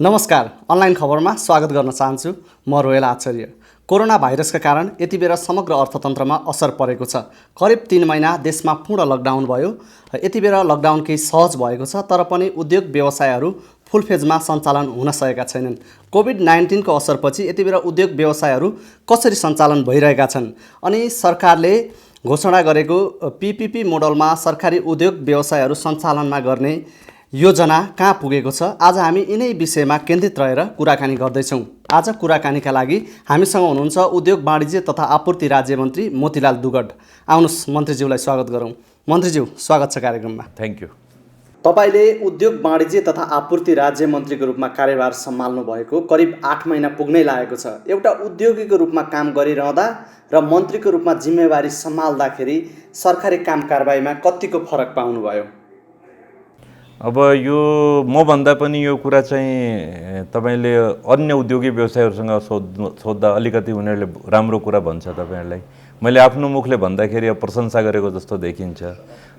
नमस्कार, अनलाइन खबरमा स्वागत गर्न चाहन्छु। म रोयल आचार्य। कोरोना भाइरसका कारण यति बेला समग्र अर्थतन्त्रमा असर परेको छ। करिब 3 महिना देशमा पूर्ण लकडाउन भयो। यति बेला लकडाउन केही सहज भएको छ, तर पनि उद्योग व्यवसायहरू फुल फेजमा सञ्चालन हुन सकेका छैनन्। कोभिड-19 को असरपछि यति बेला उद्योग व्यवसायहरू कसरी सञ्चालन भइरहेका छन् अनि सरकारले घोषणा गरेको पीपीपी मोडलमा सरकारी उद्योग व्यवसायहरू सञ्चालनमा गर्ने योजना कहाँ पुगेको छ? आज हामी यिनै विषयमा केन्द्रित रहेर कुराकानी गर्दैछौँ। आज कुराकानीका लागि हामीसँग हुनुहुन्छ उद्योग वाणिज्य तथा आपूर्ति राज्य मन्त्री मोतीलाल दुगड। आउनुहोस् मन्त्रीज्यूलाई स्वागत गरौँ। मन्त्रीज्यू, स्वागत छ कार्यक्रममा। Thank you. तपाईले उद्योग वाणिज्य तथा आपूर्ति राज्य मन्त्रीको रूपमा कार्यभार सम्हाल्नु भएको करिब 8 महिना पुग्नै लागेको छ। एउटा उद्योगीको रूपमा काम गरिरहँदा र मन्त्रीको रूपमा जिम्मेवारी सम्हाल्दाखेरि सरकारी काम कारबाहीमा कतिको फरक पाउनुभयो? अब यो मभन्दा पनि यो कुरा चाहिँ तपाईले अन्य उद्योगी व्यवसायहरूसँग सोध्दा अलिकति उनीहरूले राम्रो कुरा भन्छ तपाईहरुलाई। मैले आफ्नो मुखले भन्दाखेरि प्रशंसा गरेको जस्तो देखिन्छ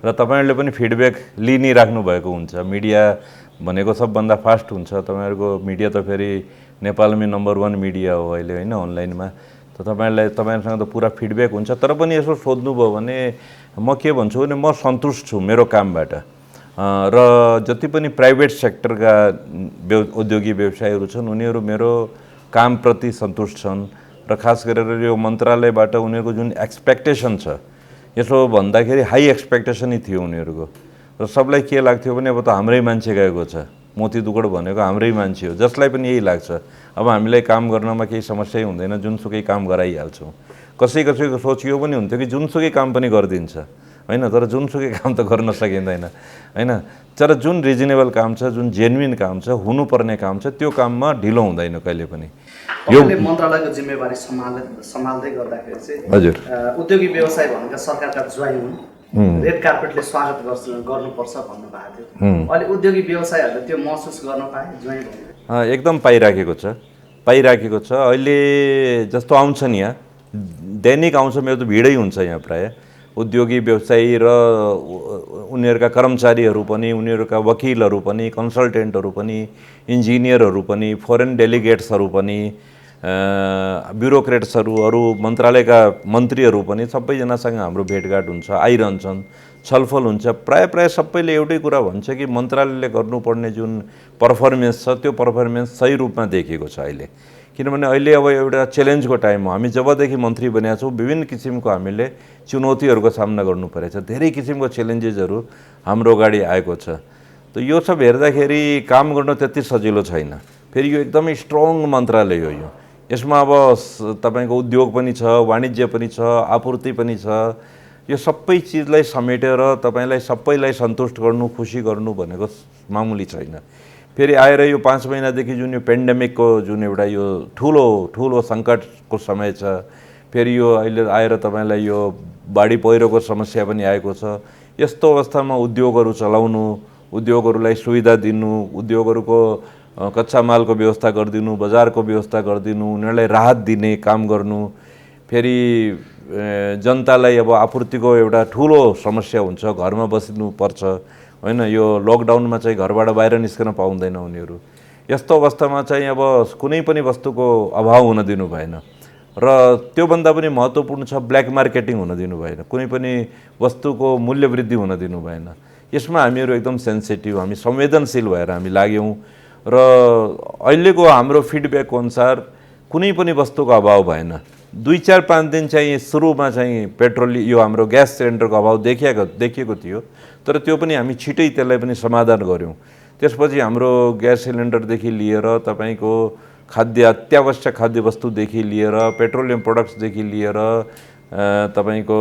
र तपाईहरुले पनि फिडब्याक लिइ नै राख्नु भएको हुन्छ। मिडिया भनेको सबभन्दा फास्ट हुन्छ। तपाईहरुको मिडिया त फेरि नेपालमै नम्बर 1 मिडिया हो अहिले, हैन, अनलाइनमा। त तपाईहरुसँग त पुरा फिडब्याक हुन्छ। तर पनि यसो सोध्नुभयो भने म के भन्छु भने म सन्तुष्ट छु मेरो कामबाट। र जति पनि प्राइभेट सेक्टरका उद्योगी व्यवसायहरू छन् उनीहरू मेरो कामप्रति सन्तुष्ट छन् र खास गरेर यो मन्त्रालयबाट उनीहरूको जुन एक्सपेक्टेसन छ, यसो भन्दाखेरि हाई एक्सपेक्टेसनै थियो उनीहरूको। र सबलाई के लाग्थ्यो भने अब त हाम्रै मान्छे गएको छ, मोती दुगड भनेको हाम्रै मान्छे हो, जसलाई पनि यही लाग्छ। अब हामीलाई काम गर्नमा केही समस्या हुँदैन, जुनसुकै काम गराइहाल्छौँ। कसैको सोच यो पनि हुन्थ्यो कि जुनसुकै काम पनि गरिदिन्छ, हैन, तर जुनसुकै काम त गर्न सकिँदैन, हैन। तर जुन रिजनेबल काम छ, जुन जेन्युइन काम छ, हुनुपर्ने काम छ, त्यो काममा ढिलो हुँदैन कहिले पनि। यो मन्त्रालयको जिम्मेवारी सम्हाल्दै गर्दाखेरि चाहिँ हजुर उद्योगी व्यवसाय भनेका सरकारका ज्वाइँ हुन्, रेड कार्पेटले स्वागत गर्नुपर्छ भन्नु भएको थियो। अहिले उद्योगी व्यवसायहरूले त्यो महसुस गर्न पाए ज्वाइँ भनेर? एकदम पाइराखेको छ। अहिले जस्तो आउँछन् यहाँ, दैनिक आउँछ, मेरो त भिडै हुन्छ यहाँ प्राय। उद्योगी व्यवसायी र उनीहरूका कर्मचारीहरू पनि, उनीहरूका वकिलहरू पनि, कन्सल्टेन्टहरू पनि, इन्जिनियरहरू पनि, फरेन डेलिगेट्सहरू पनि, ब्युरोक्रेट्सहरू, अरू मन्त्रालयका मन्त्रीहरू पनि, सबैजनासँग हाम्रो भेटघाट हुन्छ, आइरहन्छन्, छलफल हुन्छ। प्राय सबैले एउटै कुरा भन्छ कि मन्त्रालयले गर्नुपर्ने जुन पर्फर्मेन्स छ त्यो पर्फर्मेन्स सही रूपमा देखिएको छ अहिले। किनभने अहिले अब एउटा च्यालेन्जको टाइम हो। हामी जबदेखि मन्त्री बनेका छौँ विभिन्न किसिमको हामीले चुनौतीहरूको सामना गर्नु परेछ। धेरै किसिमको च्यालेन्जेसहरू हाम्रो अगाडि आएको छ। त यो सब हेर्दाखेरि काम गर्न त्यति सजिलो छैन। फेरि यो एकदमै स्ट्रङ मन्त्रालय हो यो। यसमा अब तपाईको उद्योग पनि छ, वाणिज्य पनि छ, आपूर्ति पनि छ। यो सबै चिजलाई समेटेर तपाईलाई सबैलाई सन्तुष्ट गर्नु, खुसी गर्नु भनेको मामुली छैन। फेरि आएर यो 5 महिनादेखि जुन यो पेन्डेमिकको जुन एउटा यो ठुलो सङ्कटको समय छ, फेरि यो अहिले आएर तपाईलाई यो बाढी पहिरोको समस्या पनि आएको छ। यस्तो अवस्थामा उद्योगहरू चलाउनु, उद्योगहरूलाई सुविधा दिनु, उद्योगहरूको कच्चा मालको व्यवस्था गरिदिनु, बजारको व्यवस्था गरिदिनु, उनीहरूलाई राहत दिने काम गर्नु। फेरि जनतालाई अब आपूर्तिको एउटा ठुलो समस्या हुन्छ, घरमा बस्नुपर्छ, हैन। यो लकडाउनमा चाहिँ घरबाट बाहिर निस्कन पाउँदैन उनीहरू। यस्तो अवस्थामा चाहिँ अब कुनै पनि वस्तुको अभाव हुन दिनु भएन र त्योभन्दा पनि महत्त्वपूर्ण छ ब्ल्याक मार्केटिङ हुन दिनु भएन, कुनै पनि वस्तुको मूल्य वृद्धि हुन दिनु भएन। यसमा हामीहरू एकदम सेन्सिटिभ, हामी संवेदनशील भएर हामी लाग्यौँ र अहिलेको हाम्रो फिडब्याकको अनुसार कुनै पनि वस्तुको अभाव भएन। 2-4-5 दिन चाहिँ सुरुमा चाहिँ पेट्रोल यो हाम्रो ग्यास सिलिन्डरको अभाव देखिएको थियो, तर त्यो पनि हामी छिटै त्यसलाई पनि समाधान गऱ्यौँ। त्यसपछि हाम्रो ग्यास सिलिन्डरदेखि लिएर तपाईको अत्यावश्यक खाद्य वस्तुदेखि लिएर पेट्रोलियम प्रोडक्ट्सदेखि लिएर तपाईको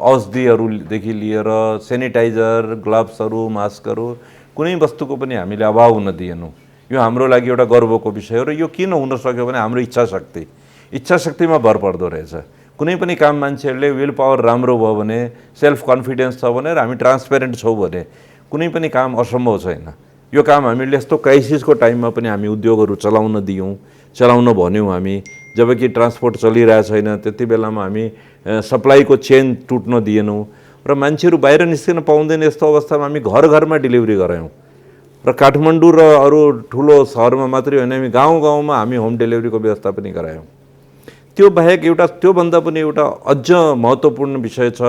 औषधिहरूदेखि लिएर सेनिटाइजर, ग्लभ्सहरू, मास्कहरू, कुनै वस्तुको पनि हामीले अभाव हुन दिएनौँ। यो हाम्रो लागि एउटा गर्वको विषय हो र यो किन हुन सक्यो भने हाम्रो इच्छा शक्तिमा भर पर्दो रहेछ। कुनै पनि काम मान्छेहरूले विल पावर राम्रो भयो भने, सेल्फ कन्फिडेन्स छ भने र हामी ट्रान्सपेरेन्ट छौँ भने कुनै पनि काम असम्भव छैन। यो काम हामीले यस्तो क्राइसिसको टाइममा पनि हामी उद्योगहरू चलाउन भन्यौँ हामी। जबकि ट्रान्सपोर्ट चलिरहेको छैन त्यति बेलामा हामी सप्लाईको चेन टुट्न दिएनौँ र मान्छेहरू बाहिर निस्किन पाउँदैन। यस्तो अवस्थामा हामी घर घरमा डेलिभरी गरायौँ। र काठमाडौँ र अरू ठुलो सहरमा मात्रै होइन, हामी गाउँ गाउँमा हामी होम डेलिभरीको व्यवस्था पनि गरायौँ। त्यो बाहेक एउटा त्योभन्दा पनि एउटा अझ महत्त्वपूर्ण विषय छ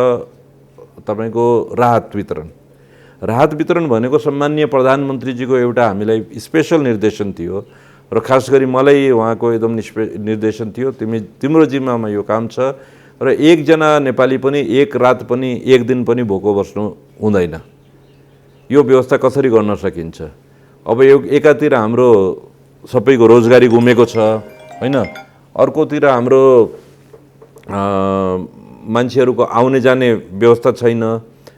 तपाईँको राहत वितरण। राहत वितरण भनेको सम्माननीय प्रधानमन्त्रीजीको एउटा हामीलाई स्पेसल निर्देशन थियो र खास गरी मलाई उहाँको एकदम निर्देशन थियो, तिम्रो जिम्मामा यो काम छ र एकजना नेपाली पनि एक रात पनि एक दिन पनि भोको बस्नु हुँदैन। यो व्यवस्था कसरी गर्न सकिन्छ? अब यो एकातिर हाम्रो सबैको रोजगारी गुमेको छ होइन, अर्कोतिर हाम्रो मान्छेहरूको आउने जाने व्यवस्था छैन।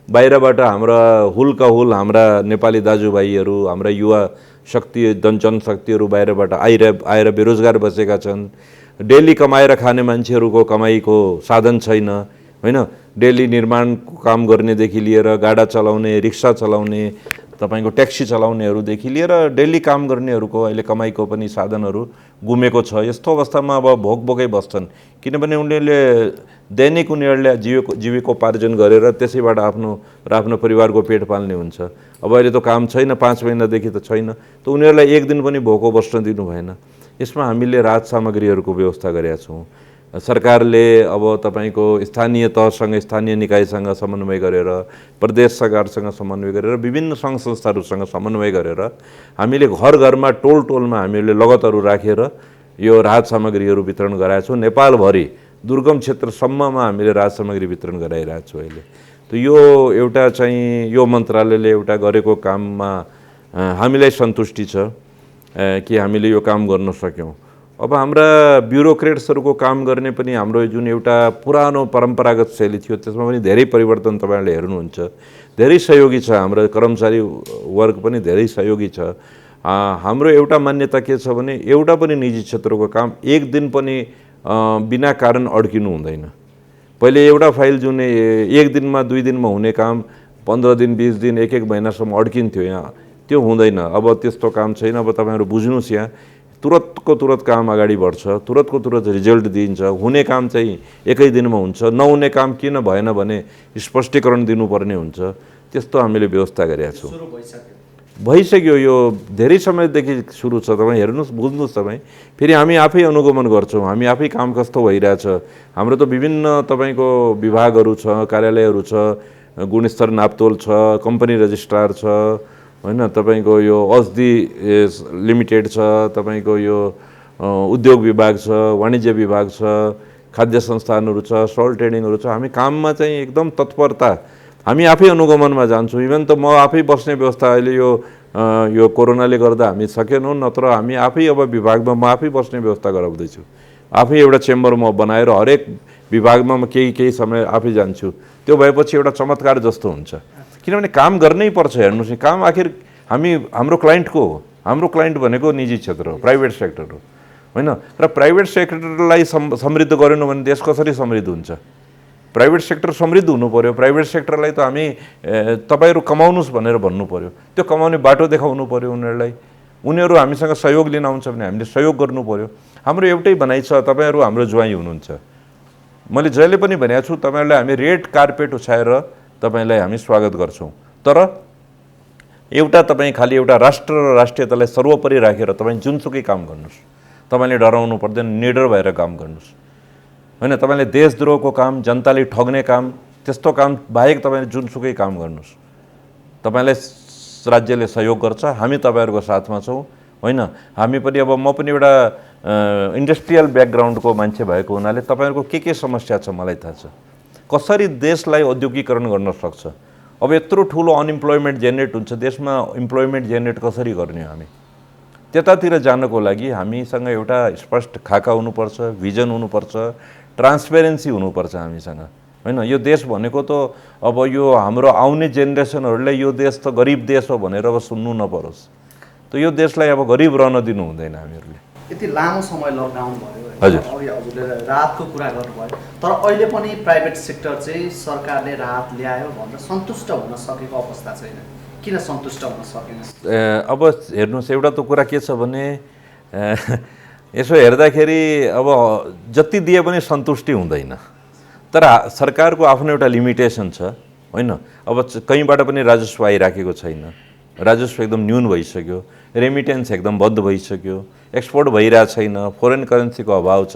बाहिरबाट हाम्रा हुलका हुल हाम्रा नेपाली दाजुभाइहरू, हाम्रा युवा शक्ति जनशक्तिहरू बाहिरबाट आएर बेरोजगार बसेका छन्। डेली कमाएर खाने मान्छेहरूको कमाइको साधन छैन होइन। डेली निर्माणको काम गर्नेदेखि लिएर गाडा चलाउने, रिक्सा चलाउने, तपाईँको ट्याक्सी चलाउनेहरूदेखि लिएर डेली काम गर्नेहरूको अहिले कमाइको पनि साधनहरू गुमेको छ। यस्तो अवस्थामा अब भोकै बस्छन्, किनभने उनीहरूले दैनिक उनीहरूले जीविकोपार्जन गरेर त्यसैबाट आफ्नो परिवारको पेट पाल्ने हुन्छ। अब अहिले त काम छैन, 5 महिनादेखि त छैन, त उनीहरूलाई एक दिन पनि भोको बस्न दिनु भएन। यसमा हामीले राहत सामग्रीहरूको व्यवस्था गरेका छौँ। सरकारले अब तपाईँको स्थानीय तहसँग, स्थानीय निकायसँग समन्वय गरेर, प्रदेश सरकारसँग समन्वय गरेर, विभिन्न सङ्घ संस्थाहरूसँग समन्वय गरेर हामीले घर घरमा टोल टोलमा हामीले लगतहरू राखेर यो राहत सामग्रीहरू वितरण गराएको छौँ। नेपालभरि दुर्गम क्षेत्रसम्ममा हामीले राहत सामग्री वितरण गराइरहेको छौँ अहिले। त यो एउटा चाहिँ यो मन्त्रालयले एउटा गरेको काममा हामीलाई सन्तुष्टि छ कि हामीले यो काम गर्न सक्यौँ। अब हाम्रा ब्युरोक्रेट्सहरूको काम गर्ने पनि हाम्रो जुन एउटा पुरानो परम्परागत शैली थियो त्यसमा पनि धेरै परिवर्तन तपाईँहरूले हेर्नुहुन्छ। धेरै सहयोगी छ, हाम्रो कर्मचारी वर्ग पनि धेरै सहयोगी छ। हाम्रो एउटा मान्यता के छ भने एउटा पनि निजी क्षेत्रको काम एक दिन पनि बिना कारण अड्किनु हुँदैन। पहिले एउटा फाइल जुन एक दिनमा 2 दिनमा हुने काम 15 दिन 20 दिन 1 महिनासम्म अड्किन्थ्यो, यहाँ त्यो हुँदैन। अब त्यस्तो काम छैन। अब तपाईँहरू बुझ्नुहोस्, यहाँ तुरतको तुरत काम अगाडि बढ्छ, तुरतको तुरत रिजल्ट दिइन्छ। हुने काम चाहिँ एकै दिनमा हुन्छ, नहुने काम किन भएन भने स्पष्टीकरण दिनुपर्ने हुन्छ। त्यस्तो हामीले व्यवस्था गरेका छौँ। भइसक्यो, यो धेरै समयदेखि सुरु छ। तपाईँ हेर्नुहोस्, बुझ्नुहोस्। तपाईँ फेरि हामी आफै अनुगमन गर्छौँ, हामी आफै काम कस्तो भइरहेछ। हाम्रो त विभिन्न तपाईँको विभागहरू छ, कार्यालयहरू छ, गुणस्तर नापतोल छ, कम्पनी रजिस्ट्रार छ होइन, तपाईँको यो औषधि लिमिटेड छ, तपाईँको यो उद्योग विभाग छ, वाणिज्य विभाग छ, खाद्य संस्थानहरू छ, सल्ट ट्रेडिङहरू छ। हामी काममा चाहिँ एकदम तत्परता, हामी आफै अनुगमनमा जान्छौँ। इभन त म आफै बस्ने व्यवस्था अहिले यो कोरोनाले गर्दा हामी सकेनौँ, नत्र हामी आफै अब विभागमा म आफै बस्ने व्यवस्था गराउँदैछु। आफै एउटा चेम्बर म बनाएर हरेक विभागमा म केही समय आफै जान्छु। त्यो भएपछि एउटा चमत्कार जस्तो हुन्छ, किनभने काम गर्नै पर्छ। हेर्नुहोस्, काम आखिर हाम्रो क्लाइन्टको हो। हाम्रो क्लाइन्ट भनेको निजी क्षेत्र हो, प्राइभेट सेक्टर हो होइन। र प्राइभेट सेक्टरलाई समृद्ध गरेनौँ भने देश कसरी समृद्ध हुन्छ? प्राइभेट सेक्टर समृद्ध हुनु पऱ्यो। प्राइभेट सेक्टरलाई त हामी तपाईँहरू कमाउनुहोस् भनेर भन्नु पऱ्यो, त्यो कमाउने बाटो देखाउनु पऱ्यो उनीहरूलाई। उनीहरू हामीसँग सहयोग लिन आउँछ भने हामीले सहयोग गर्नु पऱ्यो। हाम्रो एउटै भनाइ छ, तपाईँहरू हाम्रो ज्वाइँ हुनुहुन्छ। मैले जहिले पनि भनेको छु, तपाईँहरूलाई हामी रेड कार्पेट उछाएर तपाईँलाई हामी स्वागत गर्छौँ। तर एउटा तपाईँ खालि एउटा राष्ट्र र राष्ट्रियतालाई सर्वोपरि राखेर तपाईँ जुनसुकै काम गर्नुहोस्। तपाईँले डराउनु पर्दैन, निडर भएर काम गर्नुहोस् होइन। तपाईँले देशद्रोहको काम, जनताले ठग्ने काम, त्यस्तो काम बाहेक तपाईँले जुनसुकै काम गर्नुहोस्। तपाईँलाई राज्यले सहयोग गर्छ, हामी तपाईँहरूको साथमा छौँ होइन। हामी पनि अब म पनि एउटा इन्डस्ट्रियल ब्याकग्राउन्डको मान्छे भएको हुनाले तपाईँहरूको के समस्या छ मलाई थाहा छ। कसरी देशलाई औद्योगिकरण गर्न सक्छ। अब यत्रो ठुलो अनइम्प्लोइमेन्ट जेनेरेट हुन्छ देशमा, इम्प्लोइमेन्ट जेनेरेट कसरी गर्ने हो? हामी त्यतातिर जानको लागि हामीसँग एउटा स्पष्ट खाका हुनुपर्छ, भिजन हुनुपर्छ, ट्रान्सपेरेन्सी हुनुपर्छ हामीसँग होइन। यो देश भनेको त अब यो हाम्रो आउने जेनेरेसनहरूलाई यो देश त गरिब देश हो भनेर अब सुन्नु नपरोस्। त यो देशलाई अब गरिब रहन दिनु हुँदैन हामीहरूले। यति लामो समय लकडाउन भयो, हजुर, अघि हजुरले राहतको कुरा गर्नुभयो, तर अहिले पनि प्राइभेट सेक्टर चाहिँ सरकारले राहत ल्यायो भनेर सन्तुष्ट हुन सकेको अवस्था छैन। किन सन्तुष्ट हुन सकेन? अब हेर्नुहोस्, एउटा त कुरा के छ भने यसो हेर्दाखेरि अब जति दिए पनि सन्तुष्टि हुँदैन। तर सरकारको आफ्नो एउटा लिमिटेसन छ होइन। अब कहीँबाट पनि राजस्व आइराखेको छैन राजस्व एकदम न्यून भइसक्यो, रेमिटेन्स एकदम बन्द भइसक्यो, एक्सपोर्ट भइरहेको छैन, फोरेन करेन्सीको अभाव छ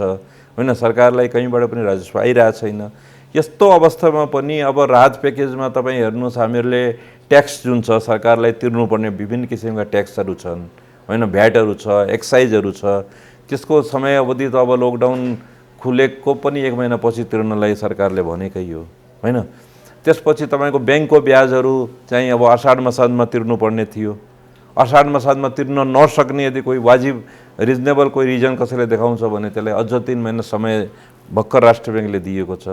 होइन, सरकारलाई कहीँबाट पनि राजस्व आइरहेको छैन। यस्तो अवस्थामा पनि अब राहत प्याकेजमा तपाईँ हेर्नुहोस्, हामीहरूले ट्याक्स जुन छ सरकारलाई तिर्नुपर्ने विभिन्न किसिमका ट्याक्सहरू छन् होइन, भ्याटहरू छ, एक्साइजहरू छ, त्यसको समय अवधि त अब लकडाउन खुलेको पनि 1 महिनापछि तिर्नलाई सरकारले भनेकै हो होइन। त्यसपछि तपाईँको ब्याङ्कको ब्याजहरू चाहिँ अब असाढ मसादमा तिर्नुपर्ने थियो। असाढ मसादमा तिर्न नसक्ने यदि कोही वाजिब रिजनेबल कोही रिजन कसैले देखाउँछ भने त्यसलाई अझ 3 महिना समय भर्खर राष्ट्र ब्याङ्कले दिएको छ।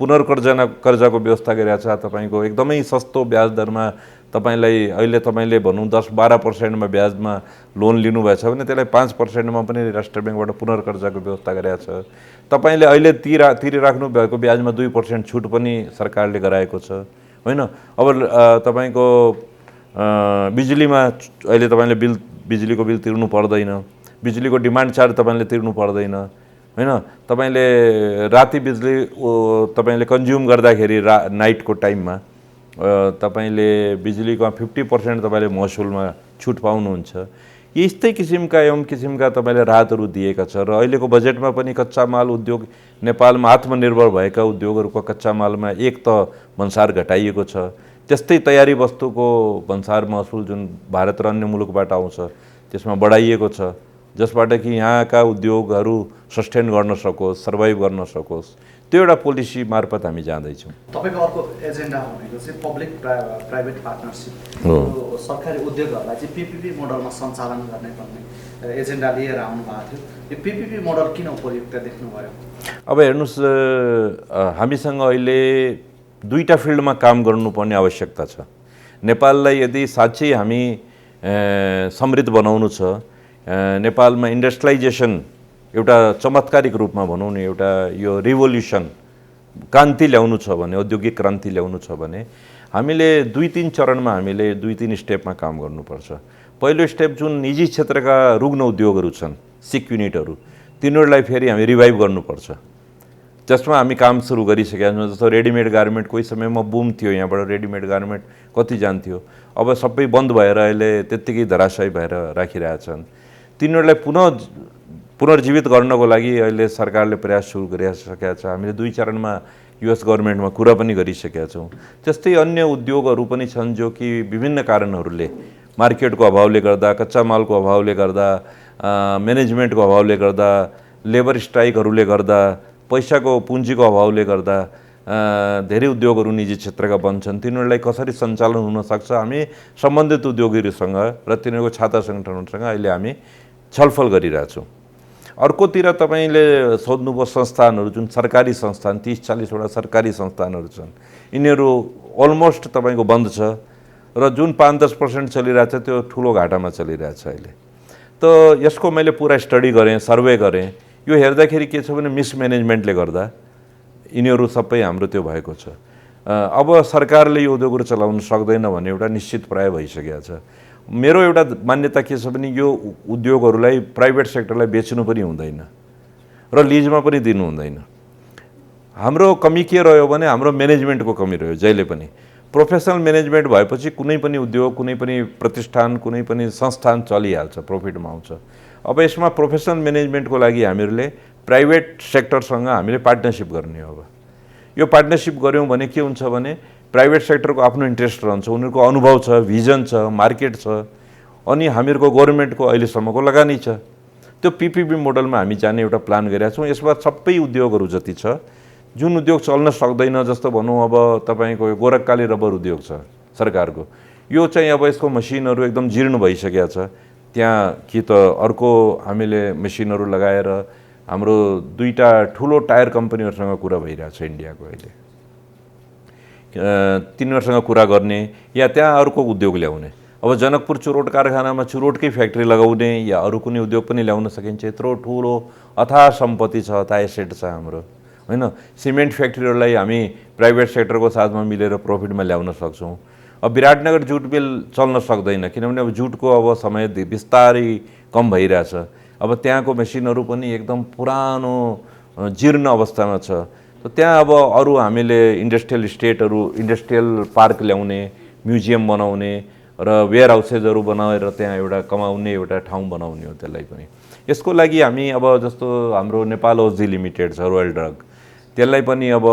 कर्जाको व्यवस्था गरिरहेको छ, तपाईँको एकदमै सस्तो ब्याज दरमा तपाईँलाई अहिले तपाईँले भनौँ 10-12% ब्याजमा लोन लिनुभएछ भने त्यसलाई 5% पनि राष्ट्र ब्याङ्कबाट पुनर्कर्जाको व्यवस्था गरिरहेको छ। तपाईँले अहिले तिरिराख्नु भएको ब्याजमा 2% छुट पनि सरकारले गराएको छ होइन। अब तपाईँको बिजुलीमा अहिले तपाईँले बिजुलीको बिल तिर्नु पर्दैन, बिजुलीको डिमान्ड चार्ज तपाईँले तिर्नु पर्दैन होइन। तपाईँले राति बिजुली तपाईँले कन्ज्युम गर्दाखेरि नाइटको टाइममा तपाईँले बिजुलीको 50% तपाईँले महसुलमा छुट पाउनुहुन्छ। यस्तै किसिमका एवं किसिमका तपाईँले राहतहरू दिएका छ। र अहिलेको बजेटमा पनि कच्चा माल उद्योग नेपालमा आत्मनिर्भर भएका उद्योगहरूको कच्चा मालमा एक त भन्सार घटाइएको छ, त्यस्तै तयारी वस्तुको भन्सार महसुल जुन भारत र अन्य मुलुकबाट आउँछ त्यसमा बढाइएको छ, जसबाट कि यहाँका उद्योगहरू सस्टेन गर्न सकोस्, सर्भाइभ गर्न सकोस्। त्यो एउटा पोलिसी मार्फत हामी जाँदैछौँ। तपाईँको अर्को एजेन्डा भनेको चाहिँ पब्लिक प्राइभेट पार्टनरसिप हो। सरकारी उद्योगहरूलाई चाहिँ पिपिपी मोडलमा सञ्चालन गर्ने भन्ने एजेन्डा लिएर आउनु भएको थियो। यो पिपिपी मोडल किन उपयुक्त देख्नुभयो? अब हेर्नुहोस्, हामीसँग अहिले 2टा फिल्डमा काम गर्नुपर्ने आवश्यकता छ। नेपाललाई यदि साँच्चै हामी समृद्ध बनाउनु छ, नेपालमा इन्डस्ट्रियलाइजेसन एउटा चमत्कारिक रूपमा भनौँ न, एउटा यो रिभोल्युसन क्रान्ति ल्याउनु छ भने, औद्योगिक क्रान्ति ल्याउनु छ भने हामीले 2-3 चरणमा हामीले 2-3 स्टेपमा काम गर्नुपर्छ। पहिलो स्टेप जुन निजी क्षेत्रका रुग्ण उद्योगहरू छन्, सिक युनिटहरू, तिनीहरूलाई फेरि हामी रिभाइभ गर्नुपर्छ। जसमा हामी काम सुरु गरिसकेका छौँ। जस्तो रेडिमेड गार्मेन्ट कोही समयमा बुम थियो, यहाँबाट रेडिमेड गार्मेन्ट कति जान्थ्यो, अब सबै बन्द भएर अहिले त्यत्तिकै धराशायी भएर राखिरहेछन्। तिनीहरूलाई पुनर्जीवित गर्नको लागि अहिले सरकारले प्रयास सुरु गरिसकेका छ। हामीले 2 चरणमा US गभर्मेन्टमा कुरा पनि गरिसकेका छौँ। त्यस्तै अन्य उद्योगहरू पनि छन् जो कि विभिन्न कारणहरूले, मार्केटको अभावले गर्दा, कच्चा मालको अभावले गर्दा, म्यानेजमेन्टको अभावले गर्दा, लेबर स्ट्राइकहरूले गर्दा, पैसाको पुँजीको अभावले गर्दा धेरै उद्योगहरू निजी क्षेत्रका बन्छन्। तिनीहरूलाई कसरी सञ्चालन हुनसक्छ, हामी सम्बन्धित उद्योगीहरूसँग र तिनीहरूको छाता सङ्गठनहरूसँग अहिले हामी छलफल गरिरहेछौँ। अर्कोतिर तपाईँले सोध्नुभयो संस्थानहरू, जुन सरकारी संस्थान 30-40 वटा सरकारी संस्थानहरू छन्, यिनीहरू अलमोस्ट तपाईँको बन्द छ र जुन 5-10% चलिरहेछ त्यो ठुलो घाटामा चलिरहेछ अहिले। त यसको मैले पुरा स्टडी गरेँ, सर्वे गरेँ। यो हेर्दाखेरि के छ भने मिसम्यानेजमेन्टले गर्दा यिनीहरू सबै हाम्रो त्यो भएको छ। अब सरकारले यो उद्योगहरू चलाउन सक्दैन भन्ने एउटा निश्चित प्राय भइसकेको छ। मेरो एउटा मान्यता के छ भने यो उद्योगहरूलाई प्राइभेट सेक्टरलाई बेच्नु पनि हुँदैन र लिजमा पनि दिनु हुँदैन। हाम्रो कमी के रह्यो भने हाम्रो म्यानेजमेन्टको कमी रह्यो। जहिले पनि प्रोफेसनल म्यानेजमेन्ट भएपछि कुनै पनि उद्योग, कुनै पनि प्रतिष्ठान, कुनै पनि संस्थान चलिहाल्छ, प्रफिटमा आउँछ। अब यसमा प्रोफेसनल म्यानेजमेन्टको लागि हामीहरूले प्राइभेट सेक्टरसँग हामीले पार्टनरसिप गर्ने हो। अब यो पार्टनरसिप गऱ्यौँ भने के हुन्छ भने प्राइभेट सेक्टरको आफ्नो इन्ट्रेस्ट रहन्छ, उनीहरूको अनुभव छ, भिजन छ, मार्केट छ, अनि हामीहरूको गभर्मेन्टको अहिलेसम्मको लगानी छ। त्यो पिपिपी मोडलमा हामी जाने एउटा प्लान गरिरहेका छौँ। यसमा सबै उद्योगहरू जति छ, जुन उद्योग चल्न सक्दैन, जस्तो भनौँ अब तपाईँको गोरखकाली रबर उद्योग छ सरकारको, यो चाहिँ अब यसको मसिनहरू एकदम जीर्ण भइसकेको छ। त्यहाँ कि त अर्को हामीले मसिनहरू लगाएर हाम्रो 2टा ठुलो टायर कम्पनीहरूसँग कुरा भइरहेछ इन्डियाको अहिले, तिनीहरूसँग कुरा गर्ने या त्यहाँ अर्को उद्योग ल्याउने। अब जनकपुर चुरोट कारखानामा चुरोटकै फ्याक्ट्री लगाउने या अरू कुनै उद्योग पनि ल्याउन सकिन्छ। यत्रो ठुलो अथाह सम्पत्ति छ, अथाह एसेट छ हाम्रो होइन। सिमेन्ट फ्याक्ट्रीहरूलाई हामी प्राइभेट सेक्टरको साथमा मिलेर प्रफिटमा ल्याउन सक्छौँ। अब विराटनगर जुट मिल चल्न सक्दैन किनभने अब जुटको अब समय बिस्तारै कम भइरहेछ। अब त्यहाँको मेसिनहरू पनि एकदम पुरानो जीर्ण अवस्थामा छ। त्यहाँ अब अरू हामीले इन्डस्ट्रियल स्टेटहरू, इन्डस्ट्रियल पार्क ल्याउने, म्युजियम बनाउने र वेयर हाउसेसहरू बनाएर त्यहाँ एउटा कमाउने एउटा ठाउँ बनाउने हो त्यसलाई पनि। यसको लागि हामी अब जस्तो हाम्रो नेपाल ओजी लिमिटेड छ रोयल ड्रग, त्यसलाई पनि अब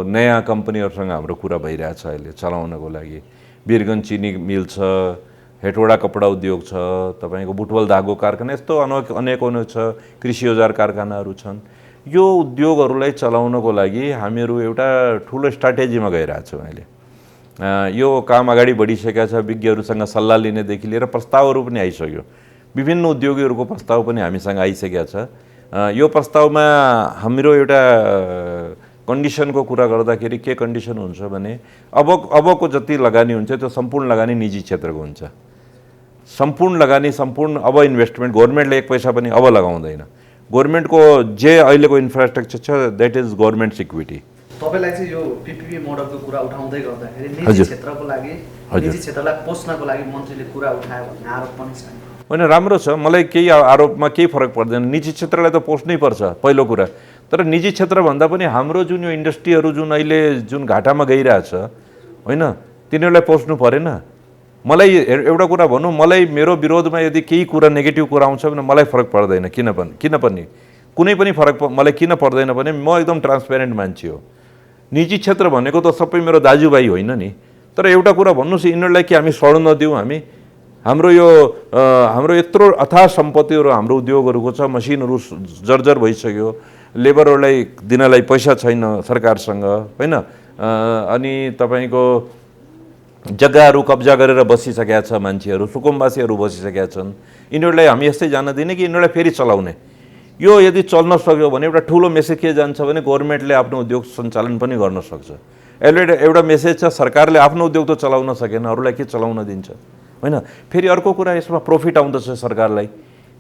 नयाँ कम्पनीहरूसँग हाम्रो कुरा भइरहेछ अहिले चलाउनको लागि। वीरगन्ज चिनी मिल छ, हेटौडा कपडा उद्योग छ, तपाईँको बुटवल धागो कारखाना, यस्तो अनेक छ, कृषि औजार कारखानाहरू छन्। यो उद्योगहरूलाई चलाउनको लागि हामीहरू एउटा ठुलो स्ट्राटेजीमा गइरहेछौँ अहिले। यो काम अगाडि बढिसकेका छ, विज्ञहरूसँग सल्लाह लिनेदेखि लिएर प्रस्तावहरू पनि आइसक्यो, विभिन्न उद्योगीहरूको प्रस्ताव पनि हामीसँग आइसकेका छ। यो प्रस्तावमा हाम्रो एउटा कन्डिसनको कुरा गर्दाखेरि के कन्डिसन हुन्छ भने अबको जति लगानी हुन्छ त्यो सम्पूर्ण लगानी निजी क्षेत्रको हुन्छ। सम्पूर्ण लगानी, सम्पूर्ण अब इन्भेस्टमेन्ट गभर्मेन्टले एक पैसा पनि अब लगाउँदैन। गभर्मेन्टको जे अहिलेको इन्फ्रास्ट्रक्चर छ द्याट इज गभर्मेन्ट इक्विटी। तपाईलाई चाहिँ यो पीपीपी मोडलको कुरा उठाउँदै गर्दाखेरि निजी क्षेत्रको लागि, निजी क्षेत्रलाई पोस्नको लागि मन्त्रीले कुरा उठायो भन्ने आरोप पनि छ। होइन, राम्रो छ, मलाई केही आरोपमा केही फरक पर्दैन। निजी क्षेत्रलाई त पोस्नै पर्छ पहिलो कुरा। तर निजी क्षेत्र भन्दा पनि हाम्रो जुन यो इन्डस्ट्रीहरू जुन अहिले जुन घाटामा गइरहेछ होइन, तिनीहरूलाई पोस्नु परेन। मलाई एउटा कुरा भनौँ, मलाई मेरो विरोधमा यदि केही कुरा नेगेटिभ कुरा आउँछ भने मलाई फरक पर्दैन। किन पनि कुनै पनि फरक मलाई किन पर्दैन भने म एकदम ट्रान्सपेरेन्ट मान्छे हो। निजी क्षेत्र भनेको त सबै मेरो दाजुभाइ होइन नि। तर एउटा कुरा भन्नुहोस्, यिनीहरूलाई कि हामी सड्न नदिउँ। हाम्रो यत्रो अथाह सम्पत्तिहरू हाम्रो उद्योगहरूको छ, मसिनहरू जर्जर भइसक्यो, लेबरहरूलाई दिनलाई पैसा छैन सरकारसँग होइन, अनि तपाईँको जग्गाहरू कब्जा गरेर बसिसकेका छ मान्छेहरू, सुकुम्बासीहरू बसिसकेका छन्। यिनीहरूलाई हामी यस्तै जान दिने कि यिनीहरूलाई फेरि चलाउने। यो यदि चल्न सक्यो भने एउटा ठुलो मेसेज के जान्छ भने गभर्मेन्टले आफ्नो उद्योग सञ्चालन पनि गर्न सक्छ। एउटा मेसेज छ, सरकारले आफ्नो उद्योग त चलाउन सकेन, अरूलाई के चलाउन दिन्छ होइन। फेरि अर्को कुरा यसमा प्रफिट आउँदछ सरकारलाई।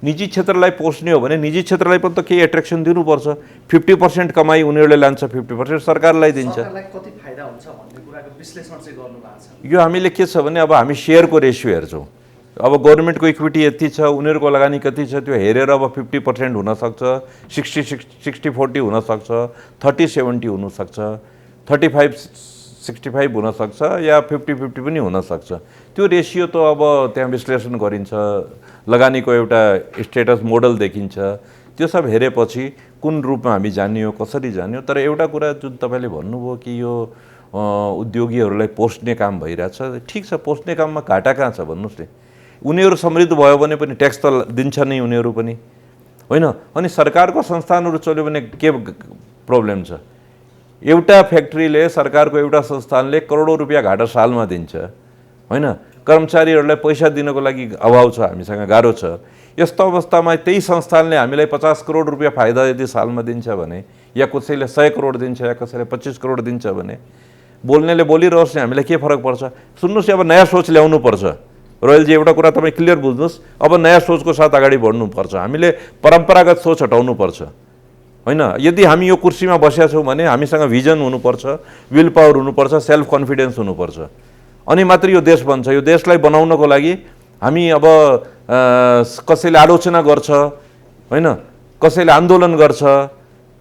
निजी क्षेत्रलाई पोस्ने हो भने निजी क्षेत्रलाई पनि त केही एट्र्याक्सन दिनुपर्छ। 50% कमाइ उनीहरूले लान्छ, 50% सरकारलाई दिन्छ। कति फाइदा हुन्छ भन्ने कुराको विश्लेषण चाहिँ गर्नुभएको छ। यो हामीले के छ भने अब हामी सेयरको रेसियो हेर्छौँ। अब गभर्मेन्टको इक्विटी यति छ, उनीहरूको लगानी कति छ त्यो हेरेर अब 50% हुनसक्छ, 60-40 हुनसक्छ, 30-70 हुनसक्छ, 35-65 हुनसक्छ, या 50-50 पनि हुनसक्छ। त्यो रेसियो त अब त्यहाँ विश्लेषण गरिन्छ, लगानीको एउटा स्टेटस मोडल देखिन्छ। त्यो सब हेरेपछि कुन रूपमा हामी जाने हो, कसरी जाने हो। तर एउटा कुरा जुन तपाईँले भन्नुभयो कि यो उद्योगीहरूलाई पोस्ने काम भइरहेछ, ठिक छ, पोस्ने काममा घाटा कहाँ छ भन्नुहोस् न। उनीहरू समृद्ध भयो भने पनि ट्याक्स त दिन्छ नै उनीहरू पनि होइन। अनि सरकारको संस्थानहरू चल्यो भने के प्रब्लम छ? एउटा फ्याक्ट्रीले, सरकारको एउटा संस्थानले करोडौँ रुपियाँ घाटा सालमा दिन्छ होइन। कर्मचारीहरूलाई पैसा दिनको लागि अभाव छ, हामीसँग गाह्रो छ। यस्तो अवस्थामा त्यही संस्थानले हामीलाई 50 करोड रुपियाँ फाइदा यदि सालमा दिन्छ भने, या कसैले 100 करोड दिन्छ, या कसैले 25 करोड दिन्छ भने, बोल्नेले बोलिरहोस् नि, हामीलाई के फरक पर्छ? सुन्नुहोस्, अब नयाँ सोच ल्याउनु पर्छ। रोयलजी, एउटा कुरा तपाईँ क्लियर बुझ्नुहोस्, अब नयाँ सोचको साथ अगाडि बढ्नुपर्छ। हामीले परम्परागत सोच हटाउनुपर्छ होइन। यदि हामी यो कुर्सीमा बसेका छौँ भने हामीसँग भिजन हुनुपर्छ, विल पावर हुनुपर्छ, सेल्फ कन्फिडेन्स हुनुपर्छ, अनि मात्र यो देश बन्छ। यो देशलाई बनाउनको लागि हामी अब कसैले आलोचना गर्छ होइन, कसैले आन्दोलन गर्छ,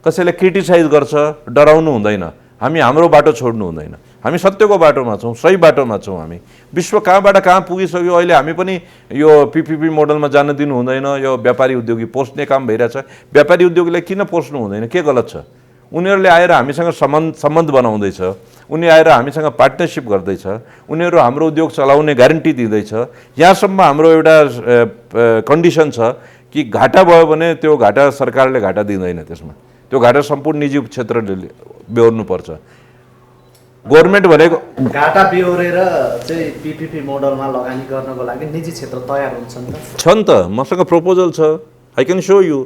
कसैले क्रिटिसाइज गर्छ, डराउनु हुँदैन। हामी हाम्रो बाटो छोड्नु हुँदैन। हामी सत्यको बाटोमा छौँ, सही बाटोमा छौँ। हामी विश्व कहाँबाट कहाँ पुगिसक्यो। अहिले हामी पनि यो पीपीपी मोडलमा जान दिनु हुँदैन। यो व्यापारी उद्योगी पोस्ने काम भइरहेछ। व्यापारी उद्योगीलाई किन पोस्नु हुँदैन? के गलत छ? उनीहरूले आएर हामीसँग सम्बन्ध बनाउँदैछ, उनी आएर हामीसँग पार्टनरसिप गर्दैछ, उनीहरू हाम्रो उद्योग चलाउने ग्यारेन्टी दिँदैछ। यहाँसम्म हाम्रो एउटा कन्डिसन छ कि घाटा भयो भने त्यो घाटा सरकारले घाटा दिँदैन, त्यसमा त्यो घाटा सम्पूर्ण निजी क्षेत्रले बेहोर्नुपर्छ। गभर्मेन्ट भनेको घाटा बेहोरेर चाहिँ पीपीपी मोडलमा लगानी गर्नको लागि निजी क्षेत्र तयार हुन्छन् त? छन् त, मसँग प्रपोजल छ, आई क्यान सो यु।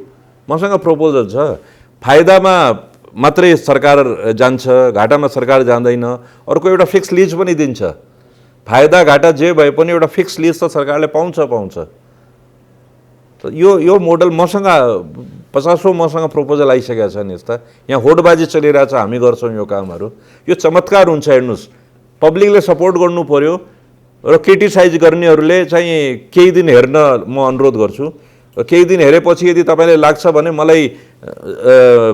मसँग प्रपोजल छ। फाइदामा मात्रै सरकार जान्छ, घाटामा सरकार जाँदैन। अर्को एउटा फिक्स लिज पनि दिन्छ। फाइदा घाटा जे भए पनि एउटा फिक्स लिज त सरकारले पाउँछ। त यो मोडल मसँग 50औं मसँग प्रपोजल आइसकेका छन्। यस्ता यहाँ होडबाजी चलिरहेछ, हामी गर्छौँ यो कामहरू। यो चमत्कार हुन्छ, हेर्नुहोस्। पब्लिकले सपोर्ट गर्नु पर्यो र क्रिटिसाइज गर्नेहरूले चाहिँ केही दिन हेर्न म अनुरोध गर्छु। केही दिन हेरेपछि यदि तपाईँलाई लाग्छ भने मलाई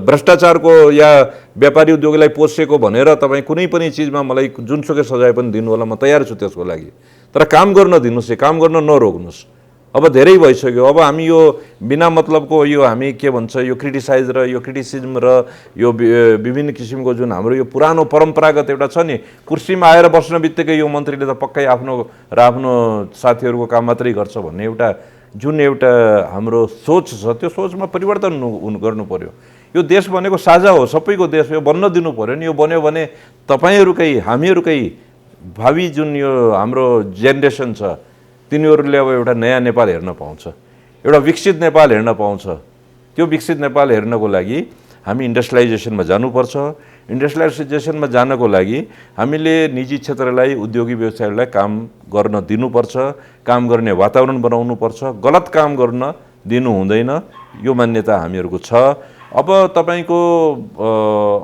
भ्रष्टाचारको या व्यापारी उद्योगीलाई पोसेको भनेर तपाईँ कुनै पनि चिजमा मलाई जुनसुकै सजाय पनि दिनु होला, म तयार छु त्यसको लागि। तर काम गर्न दिनुहोस्, काम गर्न नरोक्नुहोस्। अब धेरै भइसक्यो। अब हामी यो बिना मतलबको यो हामी के भन्छ यो क्रिटिसाइज र यो क्रिटिसिजम र यो विभिन्न किसिमको जुन हाम्रो यो पुरानो परम्परागत एउटा छ नि, कुर्सीमा आएर बस्न बित्तिकै यो मन्त्रीले त पक्कै आफ्नो र आफ्नो साथीहरूको काम मात्रै गर्छ भन्ने एउटा जुन एउटा हाम्रो सोच छ, त्यो सोचमा परिवर्तन गर्नु पर्यो। यो देश भनेको साझा हो, सबैको देश, यो बन्न दिनु पर्यो नि। यो बन्यो भने तपाईँहरूकै हामीहरूकै भावी जुन यो हाम्रो जेनेरेसन छ तिनीहरूले अब एउटा नयाँ नेपाल हेर्न पाउँछ, एउटा विकसित नेपाल हेर्न पाउँछ। त्यो विकसित नेपाल हेर्नको लागि हामी इन्डस्ट्रियलाइजेसनमा जानुपर्छ। इन्डस्ट्रियलाइजेसनमा जानको लागि हामीले निजी क्षेत्रलाई, उद्योगी व्यवसायलाई काम गर्न दिनुपर्छ, काम गर्ने वातावरण बनाउनुपर्छ, गलत काम गर्न दिनु हुँदैन, यो मान्यता हामीहरूको छ। अब तपाईँको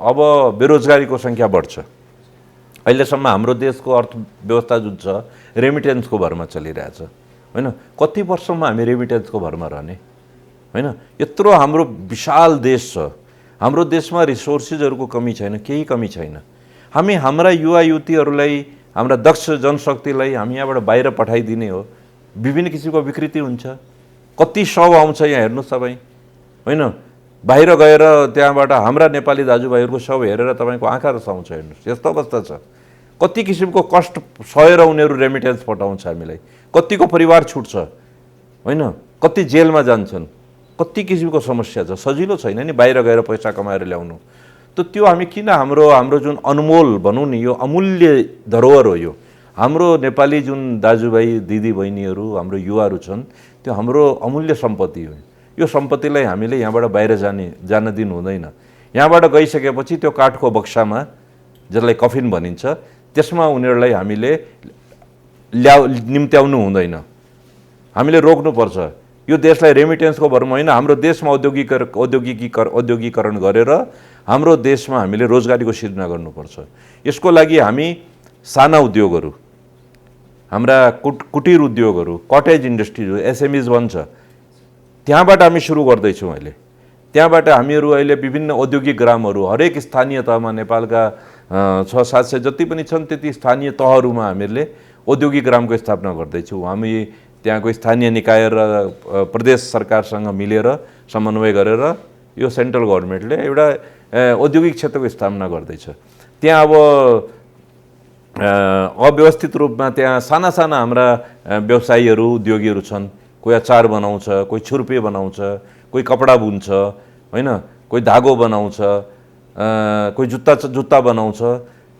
अब बेरोजगारीको सङ्ख्या बढ्छ। अहिलेसम्म हाम्रो देशको अर्थव्यवस्था जुन छ रेमिटेन्सको भरमा चलिरहेछ, होइन? कति वर्षमा हामी रेमिटेन्सको भरमा रहने, होइन? यत्रो हाम्रो विशाल देश छ, हाम्रो देशमा रिसोर्सेसहरूको कमी छैन, केही कमी छैन। हामी हाम्रा युवा युवतीहरूलाई, हाम्रा दक्ष जनशक्तिलाई हामी यहाँबाट बाहिर पठाइदिने हो, विभिन्न किसिमको विकृति हुन्छ। कति शव आउँछ यहाँ हेर्नुहोस् तपाईँ, होइन? बाहिर गएर त्यहाँबाट हाम्रा नेपाली दाजुभाइहरूको शव हेरेर तपाईँको आँखा रसाउँछ। हेर्नुहोस् यस्तो अवस्था छ। कति किसिमको कष्ट सहेर उनीहरू रेमिटेन्स पठाउँछ हामीलाई, कतिको परिवार छुट्छ, होइन? कति जेलमा जान्छन्, कति किसिमको समस्या छ। सजिलो छैन नि बाहिर गएर पैसा कमाएर ल्याउनु। त त्यो हामी किन हाम्रो जुन अनमोल भनौँ नि, यो अमूल्य धरोहर हो, यो हाम्रो नेपाली जुन दाजुभाइ दिदीबहिनीहरू, हाम्रो युवाहरू छन्, त्यो हाम्रो अमूल्य सम्पत्ति हो। यो सम्पत्तिलाई हामीले यहाँबाट बाहिर जान दिनु हुँदैन। यहाँबाट गइसकेपछि त्यो काठको बक्सामा, जसलाई कफिन भनिन्छ, त्यसमा उनीहरूलाई हामीले निम्त्याउनु हुँदैन। हामीले रोक्नुपर्छ। यो देशलाई रेमिटेन्सको भरमा होइन, हाम्रो देशमा औद्योगिकीकरण गरेर हाम्रो देशमा हामीले रोजगारीको सिर्जना गर्नुपर्छ। यसको लागि हामी साना उद्योगहरू, हाम्रा कुटीर उद्योगहरू, कटेज इन्डस्ट्रीहरू, एसएमइज भन्छ, त्यहाँबाट हामी सुरु गर्दैछौँ अहिले। त्यहाँबाट हामीहरू अहिले विभिन्न औद्योगिक ग्रामहरू हरेक स्थानीय तहमा, नेपालका 600-700 जति पनि छन् त्यति स्थानीय तहहरूमा हामीहरूले औद्योगिक ग्रामको स्थापना गर्दैछौँ। हामी त्यहाँको स्थानीय निकाय र प्रदेश सरकारसँग मिलेर समन्वय गरेर यो सेन्ट्रल गभर्मेन्टले एउटा औद्योगिक क्षेत्रको स्थापना गर्दैछ। त्यहाँ अब अव्यवस्थित रूपमा त्यहाँ साना साना हाम्रा व्यवसायीहरू, उद्योगीहरू छन्। कोही अचार बनाउँछ, कोही छुर्पी बनाउँछ, कोही कपडा बुन्छ, होइन? कोही धागो बनाउँछ, कोही जुत्ता बनाउँछ।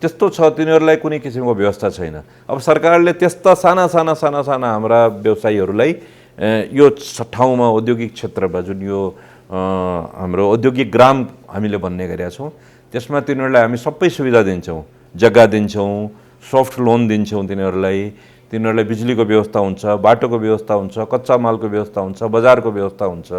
त्यस्तो छ, तिनीहरूलाई कुनै किसिमको व्यवस्था छैन। अब सरकारले त्यस्ता साना हाम्रा व्यवसायीहरूलाई यो ठाउँमा औद्योगिक क्षेत्रमा जुन यो हाम्रो औद्योगिक ग्राम हामीले भन्ने गरेका छौँ, त्यसमा तिनीहरूलाई हामी सबै सुविधा दिन्छौँ। जग्गा दिन्छौँ, सफ्ट लोन दिन्छौँ तिनीहरूलाई बिजुलीको व्यवस्था हुन्छ, बाटोको व्यवस्था हुन्छ, कच्चा मालको व्यवस्था हुन्छ, बजारको व्यवस्था हुन्छ।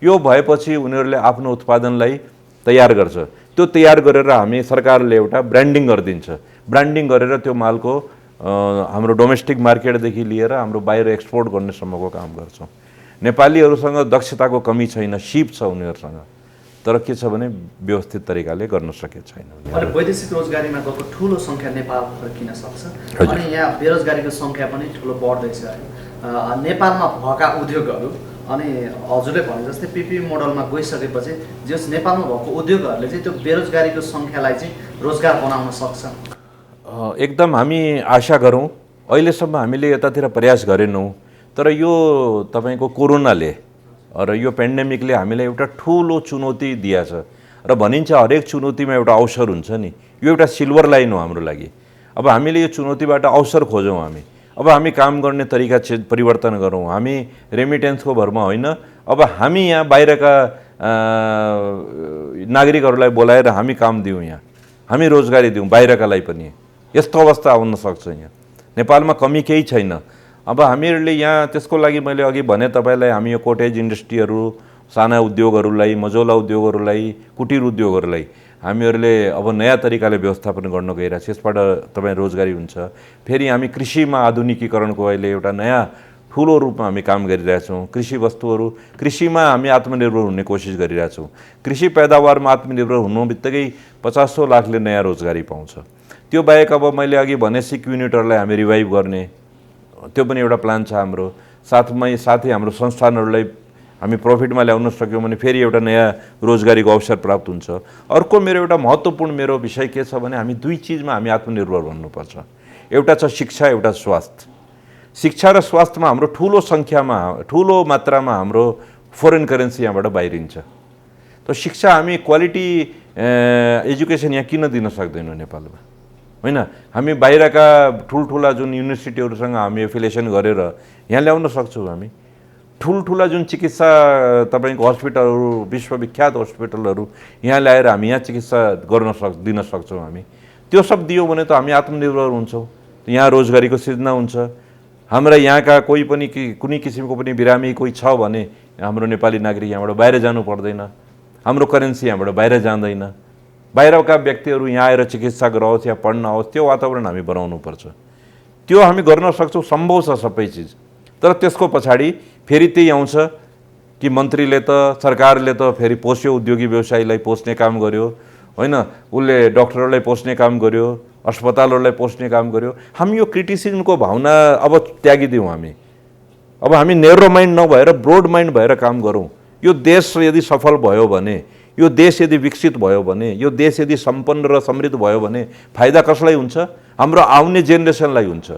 यो भएपछि उनीहरूले आफ्नो उत्पादनलाई तयार गर्छ। त्यो तयार गरेर हामी सरकारले एउटा ब्रान्डिङ गरिदिन्छ। ब्रान्डिङ गरेर त्यो मालको हाम्रो डोमेस्टिक मार्केटदेखि लिएर हाम्रो बाहिर एक्सपोर्ट गर्नेसम्मको काम गर्छौँ। नेपालीहरूसँग दक्षताको कमी छैन, सिप छ उनीहरूसँग, तर के छ भने व्यवस्थित तरिकाले गर्न सकेको छैन। अहिले वैदेशिक रोजगारीमा गएको ठुलो सङ्ख्या नेपाल फर्किन सक्छ, अनि यहाँ बेरोजगारीको सङ्ख्या पनि ठुलो बढ्दैछ। नेपालमा भएका उद्योगहरू अनि हजुरले भने जस्तै पिपी मोडलमा गइसकेपछि जस नेपालमा भएको उद्योगहरूले चाहिँ त्यो बेरोजगारीको सङ्ख्यालाई चाहिँ रोजगार बनाउन सक्छ। एकदम हामी आशा गरौँ। अहिलेसम्म हामीले यतातिर प्रयास गरेनौँ, तर यो तपाईँको कोरोनाले र यो पेन्डेमिकले हामीलाई एउटा ठुलो चुनौती दिएछ। र भनिन्छ हरेक चुनौतीमा एउटा अवसर हुन्छ नि, यो एउटा सिल्भर लाइन हो हाम्रो लागि। अब हामीले यो चुनौतीबाट अवसर खोजौँ। अब हामी काम गर्ने तरिका परिवर्तन गरौँ। हामी रेमिटेन्सको भरमा होइन, अब हामी यहाँ बाहिरका नागरिकहरूलाई बोलाएर हामी काम दिउँ, यहाँ हामी रोजगारी दिउँ बाहिरकालाई पनि। यस्तो अवस्था आउन सक्छ। यहाँ नेपालमा कमी केही छैन। अब हामीहरूले यहाँ त्यसको लागि मैले अघि भने तपाईँलाई, हामी यो कोटेज इन्डस्ट्रीहरू, साना उद्योगहरूलाई, मझौला उद्योगहरूलाई, कुटीर उद्योगहरूलाई हामीहरूले अब नयाँ तरिकाले व्यवस्थापन गर्न गइरहेको छ। यसबाट तपाईँ रोजगारी हुन्छ। फेरि हामी कृषिमा आधुनिकीकरणको अहिले एउटा नयाँ ठुलो रूपमा हामी काम गरिरहेछौँ। कृषि वस्तुहरू, कृषिमा हामी आत्मनिर्भर हुने कोसिस गरिरहेछौँ। कृषि पैदावारमा आत्मनिर्भर हुनु बित्तिकै 50 लाखले नयाँ रोजगारी पाउँछ। त्यो बाहेक अब मैले अघि भने सिक युनिटहरूलाई हामी रिभाइभ गर्ने त्यो पनि एउटा प्लान छ हाम्रो। साथै हाम्रो संस्थानहरूलाई हामी प्रफिटमा ल्याउन सक्यौँ भने फेरि एउटा नयाँ रोजगारीको अवसर प्राप्त हुन्छ। अर्को मेरो एउटा महत्त्वपूर्ण मेरो विषय के छ भने हामी दुई चिजमा हामी आत्मनिर्भर बन्नुपर्छ। एउटा छ शिक्षा, एउटा स्वास्थ्य। शिक्षा र स्वास्थ्यमा हाम्रो ठुलो मात्रामा हाम्रो फरेन करेन्सी यहाँबाट बाहिरिन्छ। त शिक्षा हामी क्वालिटी एजुकेसन यहाँ किन दिन सक्दैनौँ नेपालमा? होइन, हामी बाहिरका ठुल्ठुला जुन युनिभर्सिटीहरूसँग हामी एफिलिएसन गरेर यहाँ ल्याउन सक्छौँ। हामी ठुल्ठुला जुन चिकित्सा तपाईँको हस्पिटलहरू, विश्वविख्यात हस्पिटलहरू यहाँ ल्याएर हामी यहाँ चिकित्सा दिन सक्छौँ। हामी त्यो सब दियौँ भने त हामी आत्मनिर्भर हुन्छौँ। यहाँ रोजगारीको सृजना हुन्छ। हाम्रा यहाँका कुनै किसिमको पनि बिरामी कोही छ भने हाम्रो नेपाली नागरिक यहाँबाट बाहिर जानु पर्दैन। हाम्रो करेन्सी यहाँबाट बाहिर जाँदैन। बाहिरका व्यक्तिहरू यहाँ आएर चिकित्सा गराओस् या पढ्न आओस्, त्यो वातावरण हामी बनाउनुपर्छ। त्यो हामी गर्न सक्छौँ, सम्भव छ सबै चिज। तर त्यसको पछाडि फेरि त्यही आउँछ कि मन्त्रीले त, सरकारले त फेरि पोस्यो, उद्योगी व्यवसायीलाई पोस्ने काम गर्यो, होइन, उसले डक्टरहरूलाई पोस्ने काम गर्यो, अस्पतालहरूलाई पोस्ने काम गर्यो। हामी यो क्रिटिसिजमको भावना अब त्यागिदिउँ। अब हामी नेरो माइन्ड नभएर ब्रोड माइन्ड भएर काम गरौँ। यो देश यदि सफल भयो भने, यो देश यदि विकसित भयो भने, यो देश यदि सम्पन्न र समृद्ध भयो भने फाइदा कसलाई हुन्छ? हाम्रो आउने जेनेरेसनलाई हुन्छ।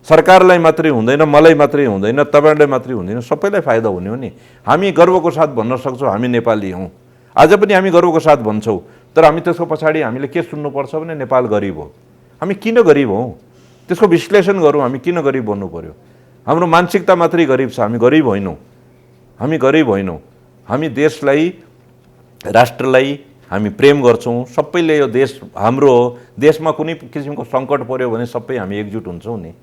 सरकारलाई मात्रै हुँदैन, मलाई मात्रै हुँदैन, तपाईँलाई मात्रै हुँदैन, सबैलाई फाइदा हुने हो नि। हामी गर्वको साथ भन्न सक्छौँ हामी नेपाली हौँ। आज पनि हामी गर्वको साथ भन्छौँ। तर हामी त्यसको पछाडि हामीले के सुन्नुपर्छ भने नेपाल गरिब हो। हामी किन गरिब हौँ त्यसको विश्लेषण गरौँ। हामी किन गरिब बन्नु पर्यो? हाम्रो मानसिकता मात्रै गरिब छ। हामी गरिब होइनौँ। हामी देशलाई, राष्ट्रलाई हामी प्रेम गर्छौँ। सबैले यो देश हाम्रो हो। देशमा कुनै किसिमको सङ्कट पर्यो भने सबै हामी एकजुट हुन्छौँ नि।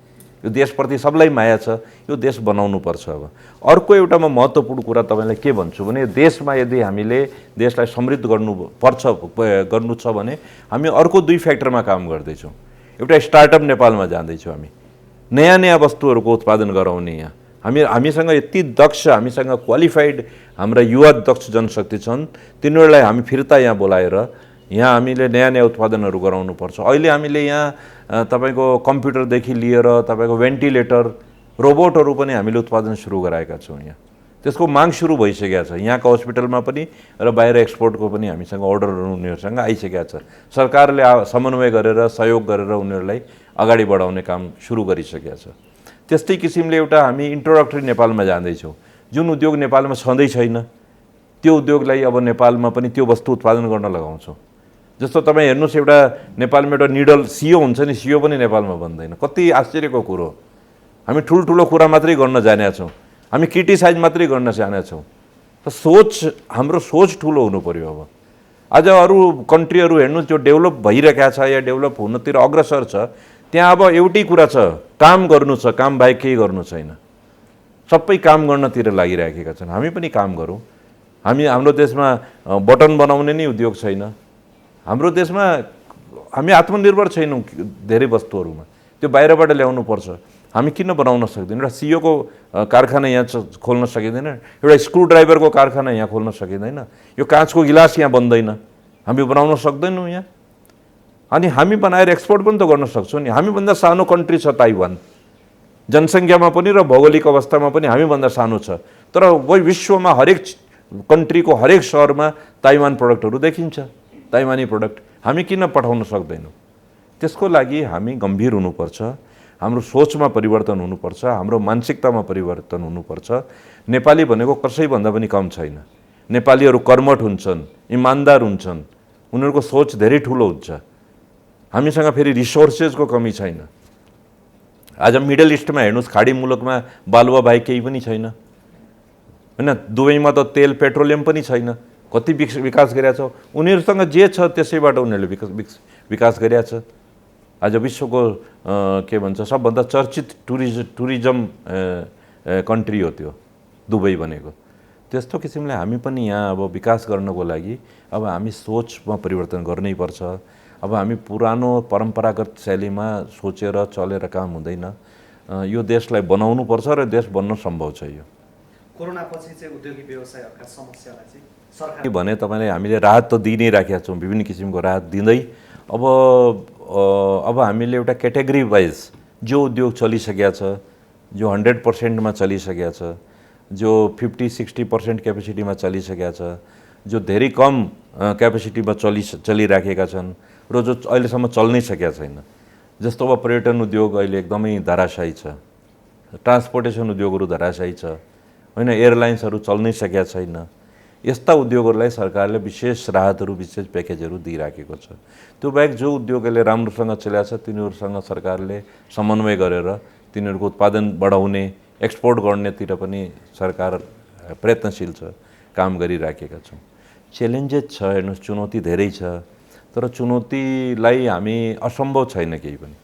यो देशप्रति सबलाई माया छ। यो देश बनाउनुपर्छ। अब अर्को एउटा म महत्त्वपूर्ण कुरा तपाईँलाई के भन्छु भने, देशमा यदि हामीले देशलाई समृद्ध गर्नु छ भने हामी अर्को दुई फ्याक्टरमा काम गर्दैछौँ। एउटा स्टार्टअप नेपालमा जाँदैछौँ। हामी नयाँ वस्तुहरूको उत्पादन गराउने यहाँ हामीसँग यति दक्ष, हामीसँग क्वालिफाइड हाम्रा युवा दक्ष जनशक्ति छन्। तिनीहरूलाई हामी फिर्ता यहाँ बोलाएर यहाँ हामीले नयाँ उत्पादनहरू गराउनुपर्छ। अहिले हामीले यहाँ तपाईँको कम्प्युटरदेखि लिएर तपाईँको भेन्टिलेटर, रोबोटहरू पनि हामीले उत्पादन सुरु गराएका छौँ। यहाँ त्यसको माग सुरु भइसकेको छ। यहाँको हस्पिटलमा पनि र बाहिर एक्सपोर्टको पनि हामीसँग अर्डरहरू उनीहरूसँग आइसकेको छ। सरकारले समन्वय गरेर, सहयोग गरेर उनीहरूलाई अगाडि बढाउने काम सुरु गरिसकेको छ। त्यस्तै किसिमले एउटा हामी इन्ट्रोडक्टरी नेपालमा जाँदैछौँ। जुन उद्योग नेपालमा छँदै छैन त्यो उद्योगलाई अब नेपालमा पनि त्यो वस्तु उत्पादन गर्न लगाउँछौँ। जस्तो तपाईँ हेर्नुहोस्, एउटा नेपालमा एउटा निडल सियो हुन्छ नि, सियो पनि नेपालमा बन्दैन। कति आश्चर्यको कुरो। हामी ठुल्ठुलो कुरा मात्रै गर्न जानेका छौँ। हामी क्रिटिसाइज मात्रै गर्न जानेका छौँ। त हाम्रो सोच ठुलो हुनु पर्यो। अब आज अरू कन्ट्रीहरू हेर्नुहोस् जो डेभलप भइरहेका छ या डेभलप हुनतिर अग्रसर छ, त्यहाँ अब एउटै कुरा छ, काम गर्नु छ, काम बाहेक केही गर्नु छैन। सबै काम गर्नतिर लागिरहेका छन्। हामी पनि काम गरौँ। हाम्रो देशमा बटन बनाउने नै उद्योग छैन। हाम्रो देशमा हामी आत्मनिर्भर छैनौँ धेरै वस्तुहरूमा। त्यो बाहिरबाट ल्याउनु पर्छ। हामी किन बनाउन सक्दैनौँ? एउटा सियोको कारखाना यहाँ खोल्न सकिँदैन, एउटा स्क्रुड्राइभरको कारखाना यहाँ खोल्न सकिँदैन, यो काँचको गिलास यहाँ बन्दैन, हामी बनाउन सक्दैनौँ यहाँ। अनि हामी बनाएर एक्सपोर्ट पनि त गर्न सक्छौँ नि। हामीभन्दा सानो कन्ट्री छ ताइवान, जनसङ्ख्यामा पनि र भौगोलिक अवस्थामा पनि हामीभन्दा सानो छ। तर विश्वमा हरेक कन्ट्रीको हरेक सहरमा ताइवान प्रडक्टहरू देखिन्छ, ताइवानी प्रडक्ट। हामी किन पठाउन सक्दैनौँ? त्यसको लागि हामी गम्भीर हुनुपर्छ। हाम्रो सोचमा परिवर्तन हुनुपर्छ। हाम्रो मानसिकतामा परिवर्तन हुनुपर्छ। नेपाली भनेको कसैभन्दा पनि कम छैन। नेपालीहरू कर्मठ हुन्छन्, इमान्दार हुन्छन्, उनीहरूको सोच धेरै ठुलो हुन्छ। हामीसँग फेरि रिसोर्सेसको कमी छैन। आज मिडल इस्टमा हेर्नुहोस्, खाडी मुलुकमा बालुवा बाहेक केही पनि छैन, होइन। दुबईमा त तेल पेट्रोलियम पनि छैन। कति विकास गरेका छ उनीहरूसँग, जे छ त्यसैबाट उनीहरूले विकास गरेका छ। आज विश्वको के भन्छ सबभन्दा चर्चित टुरिज्म कन्ट्री हो त्यो दुबई भनेको। त्यस्तो किसिमले हामी पनि यहाँ अब विकास गर्नको लागि अब हामी सोचमा परिवर्तन गर्नै पर्छ। अब हामी पुरानो परम्परागत शैलीमा सोचेर चलेर काम हुँदैन। यो देशलाई बनाउनु पर्छ र देश बन्न सम्भव छ। यो कोरोनापछि चाहिँ उद्योगी व्यवसायहरूका समस्यालाई चाहिँ सरकारले भने तपाईँले हामीले राहत त दिइ नै राखेका छौँ, विभिन्न किसिमको राहत दिँदै। अब हामीले एउटा क्याटेगोरी वाइज जो उद्योग चलिसकेका छ, जो 100%मा चलिसकेको छ, जो 50-60% क्यापेसिटीमा चलिसकेको छ, जो धेरै कम क्यापेसिटीमा चलिराखेका छन् र जो अहिलेसम्म चल्नै सकेका छैन। जस्तो अब पर्यटन उद्योग अहिले एकदमै धराशायी छ, ट्रान्सपोर्टेसन उद्योगहरू धराशायी छ, होइन, एयरलाइन्सहरू चल्नै सकेका छैन। यस्ता उद्योगहरूलाई सरकारले विशेष राहतहरू, विशेष प्याकेजहरू दिइराखेको छ। त्यो बाहेक जो उद्योगहरूले राम्रोसँग चलेको छ तिनीहरूसँग सरकारले समन्वय गरेर तिनीहरूको उत्पादन बढाउने, एक्सपोर्ट गर्नेतिर पनि सरकार प्रयत्नशील छ, काम गरिराखेका छौँ। च्यालेन्जेस छ, हेर्नुहोस्, चुनौती धेरै छ, तर चुनौतीलाई हामी असम्भव छैन केही पनि।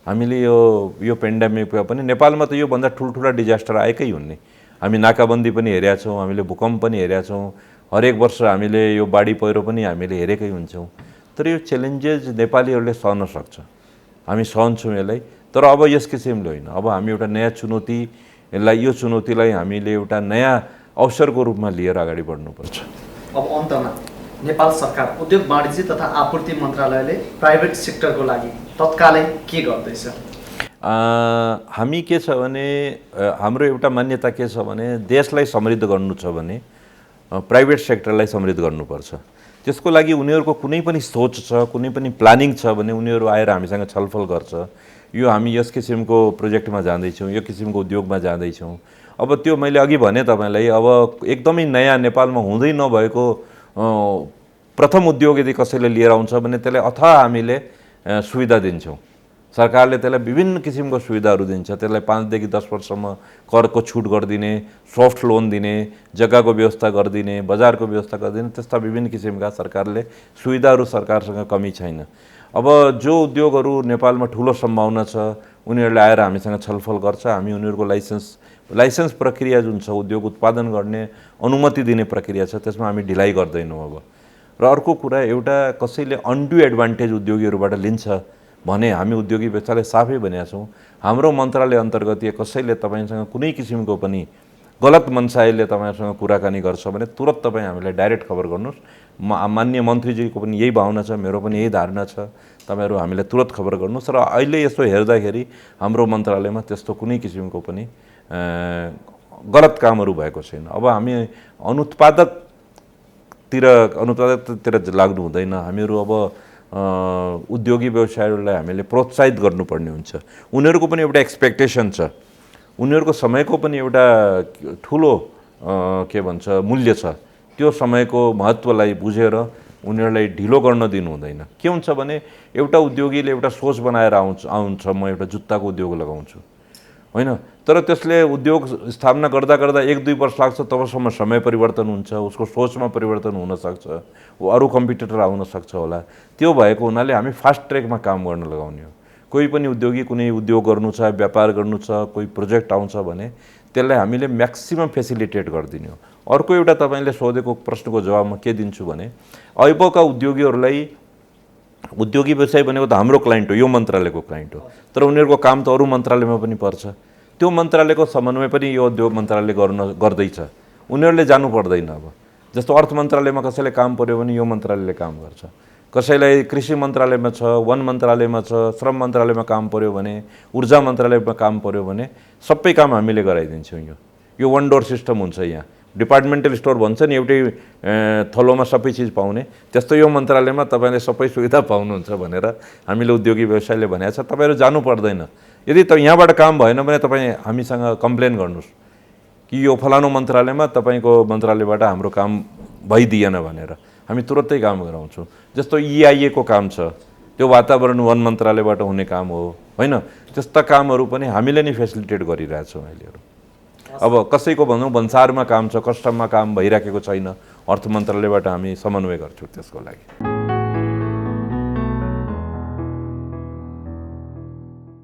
हामीले यो पेन्डेमिकमा पनि नेपालमा त योभन्दा ठुल्ठुला डिजास्टर आएकै हुन् नि। हामी नाकाबन्दी पनि हेरेका छौँ, हामीले भूकम्प पनि हेरेका छौँ, हरेक वर्ष हामीले यो बाढी पहिरो पनि हामीले हेरेकै हुन्छौँ। तर यो च्यालेन्जेस नेपालीहरूले सहन सक्छ, हामी सहन्छौँ यसलाई। तर अब यस किसिमले होइन, अब हामी एउटा नयाँ चुनौतीलाई, यो चुनौतीलाई हामीले एउटा नयाँ अवसरको रूपमा लिएर अगाडि बढ्नुपर्छ। अब अन्तमा नेपाल सरकार उद्योग वाणिज्य तथा आपूर्ति मन्त्रालयले प्राइभेट सेक्टरको लागि तत्कालै के गर्दैछ? हामी के छ भने हाम्रो एउटा मान्यता के छ भने देशलाई समृद्ध गर्नु छ भने प्राइभेट सेक्टरलाई समृद्ध गर्नुपर्छ। त्यसको लागि उनीहरूको कुनै पनि सोच छ, कुनै पनि प्लानिङ छ भने उनीहरू आएर हामीसँग छलफल गर्छ। यो हामी यस किसिमको प्रोजेक्टमा जाँदैछौँ, यो किसिमको उद्योगमा जाँदैछौँ। अब त्यो मैले अघि भने तपाईँलाई, अब एकदमै नयाँ नेपालमा हुँदै नभएको प्रथम उद्योग यदि कसैले लिएर आउँछ भने त्यसलाई अथाह हामीले सुविधा दिन्छौँ। सरकारले त्यसलाई विभिन्न किसिमको सुविधाहरू दिन्छ। त्यसलाई 5 देखि 10 वर्षसम्म करको छुट गरिदिने, सफ्ट लोन दिने, जग्गाको व्यवस्था गरिदिने, बजारको व्यवस्था गरिदिने, त्यस्ता विभिन्न किसिमका सरकारले सुविधाहरू, सरकारसँग कमी छैन। अब जो उद्योगहरू नेपालमा ठुलो सम्भावना छ उनीहरूले आएर हामीसँग छलफल गर्छ। हामी उनीहरूको लाइसेन्स प्रक्रिया जुन छ, उद्योग उत्पादन गर्ने अनुमति दिने प्रक्रिया छ, त्यसमा हामी ढिलाइ गर्दैनौँ अब। र अर्को कुरा, एउटा कसैले अनड्यू एडभान्टेज उद्योगीहरूबाट लिन्छ भने हामी उद्योगी व्यवस्थाले साफै भनेका छौँ, हाम्रो मन्त्रालय अन्तर्गत कसैले तपाईँसँग कुनै किसिमको पनि गलत मनसायले तपाईँहरूसँग कुराकानी गर्छ भने तुरन्त तपाईँ हामीलाई डाइरेक्ट खबर गर्नुहोस्। माननीय मन्त्रीजीको पनि यही भावना छ, मेरो पनि यही धारणा छ, तपाईँहरू हामीलाई तुरन्त खबर गर्नुहोस्। र अहिले यसो हेर्दाखेरि हाम्रो मन्त्रालयमा त्यस्तो कुनै किसिमको पनि गलत कामहरू भएको छैन। अब हामी अनुत्पादकतिर लाग्नु हुँदैन। हामीहरू अब उद्योगी व्यवसायहरूलाई हामीले प्रोत्साहित गर्नुपर्ने हुन्छ। उनीहरूको पनि एउटा एक्सपेक्टेसन छ, उनीहरूको समयको पनि एउटा ठुलो के भन्छ मूल्य छ। त्यो समयको महत्त्वलाई बुझेर उनीहरूलाई ढिलो गर्न दिनु हुँदैन। के हुन्छ भने एउटा उद्योगीले एउटा सोच बनाएर आउँछ म एउटा जुत्ताको उद्योग लगाउँछु, होइन, तर त्यसले उद्योग स्थापना गर्दा गर्दा 1-2 वर्ष लाग्छ, तबसम्म समय परिवर्तन हुन्छ, उसको सोचमा परिवर्तन हुनसक्छ, अरू कम्पिटिटर आउन सक्छ होला। त्यो भएको हुनाले हामी फास्ट ट्र्याकमा काम गर्न लगाउने हो। कोही पनि उद्योगी कुनै उद्योग गर्नु छ, व्यापार गर्नु छ, कोही प्रोजेक्ट आउँछ भने त्यसलाई हामीले म्याक्सिमम फेसिलिटेट गरिदिने हो। अर्को एउटा तपाईँले सोधेको प्रश्नको जवाब म के दिन्छु भने अहिलेका उद्योगीहरूलाई, उद्योगी व्यवसाय भनेको त हाम्रो क्लाइन्ट हो, यो मन्त्रालयको क्लाइन्ट हो, तर उनीहरूको काम त अरू मन्त्रालयमा पनि पर्छ। त्यो मन्त्रालयको समन्वय पनि यो उद्योग मन्त्रालयले गर्दैछ, उनीहरूले जानु पर्दैन। अब जस्तो अर्थ मन्त्रालयमा कसैले काम पर्यो भने यो मन्त्रालयले काम गर्छ, कसैलाई कृषि मन्त्रालयमा छ, वन मन्त्रालयमा छ, श्रम मन्त्रालयमा काम पर्यो भने, ऊर्जा मन्त्रालयमा काम पर्यो भने सबै काम हामीले गराइदिन्छौँ। यो वन डोर सिस्टम हुन्छ। यहाँ डिपार्टमेन्टल स्टोर भन्छ नि, एउटै थलोमा सबै चिज पाउने, त्यस्तो यो मन्त्रालयमा तपाईँले सबै सुविधा पाउनुहुन्छ भनेर हामीले उद्योगी व्यवसायले भनेको छ। तपाईँहरू जानु पर्दैन। यदि यहाँबाट काम भएन भने तपाईँ हामीसँग कम्प्लेन गर्नुहोस् कि यो फलानु मन्त्रालयमा तपाईँको मन्त्रालयबाट हाम्रो काम भइदिएन भनेर, हामी तुरन्तै काम गराउँछौँ। जस्तो EIA को काम छ, त्यो वातावरण वन मन्त्रालयबाट हुने काम हो, होइन, त्यस्ता कामहरू पनि हामीले नै फेसिलिटेट गरिरहेछौँ अहिलेहरू। अब कसैको भनौँ भन्सारमा काम छ, कस्टममा काम भइराखेको छैन, अर्थ मन्त्रालयबाट हामी समन्वय गर्छौँ त्यसको लागि।